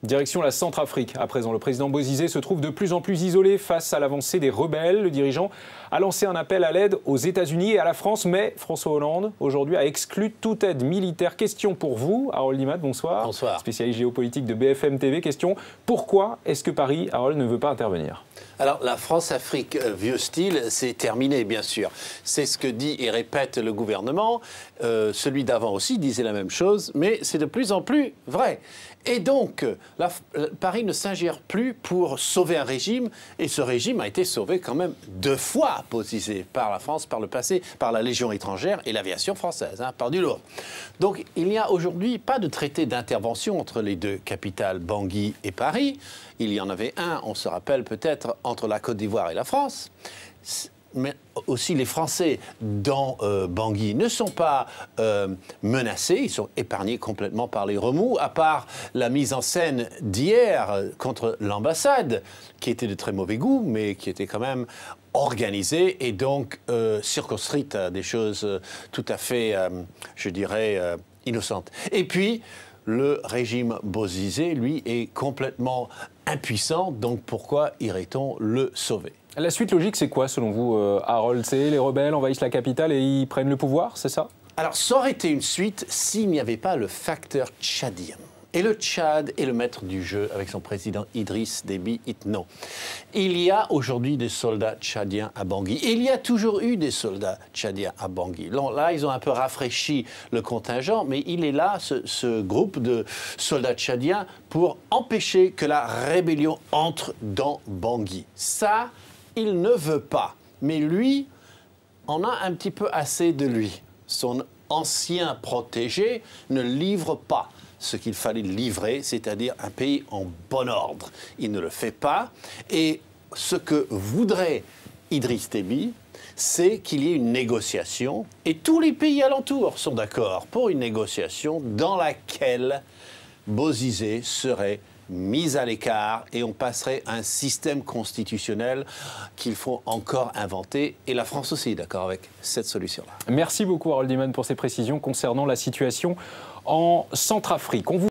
Direction la Centrafrique. À présent, le président Bozizé se trouve de plus en plus isolé face à l'avancée des rebelles. Le dirigeant a lancé un appel à l'aide aux États-Unis et à la France, mais François Hollande, aujourd'hui, a exclu toute aide militaire. Question pour vous, Harold Iman, bonsoir. Bonsoir. Spécialiste géopolitique de BFM TV. Question, pourquoi est-ce que Paris, Harold, ne veut pas intervenir? Alors, la France-Afrique vieux style, c'est terminé, bien sûr. C'est ce que dit et répète le gouvernement. Celui d'avant aussi disait la même chose, mais c'est de plus en plus vrai. Et donc, Paris ne s'ingère plus pour sauver un régime, et ce régime a été sauvé quand même 2 fois, Bozizé, par la France, par le passé, par la Légion étrangère et l'aviation française, par du lourd. Donc, il n'y a aujourd'hui pas de traité d'intervention entre les deux capitales, Bangui et Paris. Il y en avait un, on se rappelle peut-être, entre la Côte d'Ivoire et la France. Mais aussi les Français dans Bangui ne sont pas menacés, ils sont épargnés complètement par les remous, à part la mise en scène d'hier contre l'ambassade, qui était de très mauvais goût, mais qui était quand même organisée et donc circonscrite à des choses tout à fait, je dirais, innocentes. Et puis, le régime Bozizé, lui, est complètement impuissant, donc pourquoi irait-on le sauver ? La suite logique, c'est quoi, selon vous, Harold? C'est les rebelles envahissent la capitale et ils prennent le pouvoir, c'est ça? Alors, ça aurait été une suite s'il n'y avait pas le facteur tchadien. Et le Tchad est le maître du jeu avec son président Idriss Déby Itno. Il y a aujourd'hui des soldats tchadiens à Bangui. Et il y a toujours eu des soldats tchadiens à Bangui. Là, ils ont un peu rafraîchi le contingent, mais il est là, ce groupe de soldats tchadiens, pour empêcher que la rébellion entre dans Bangui. Ça, il ne veut pas. Mais lui, on a un petit peu assez de lui. Son ancien protégé ne livre pas ce qu'il fallait livrer, c'est-à-dire un pays en bon ordre. Il ne le fait pas. Et ce que voudrait Idriss Déby, c'est qu'il y ait une négociation. Et tous les pays alentours sont d'accord pour une négociation dans laquelle Bozizé serait mis à l'écart et on passerait à un système constitutionnel qu'il faut encore inventer. Et la France aussi est d'accord avec cette solution-là. Merci beaucoup, Harold Iman, pour ces précisions concernant la situation en Centrafrique.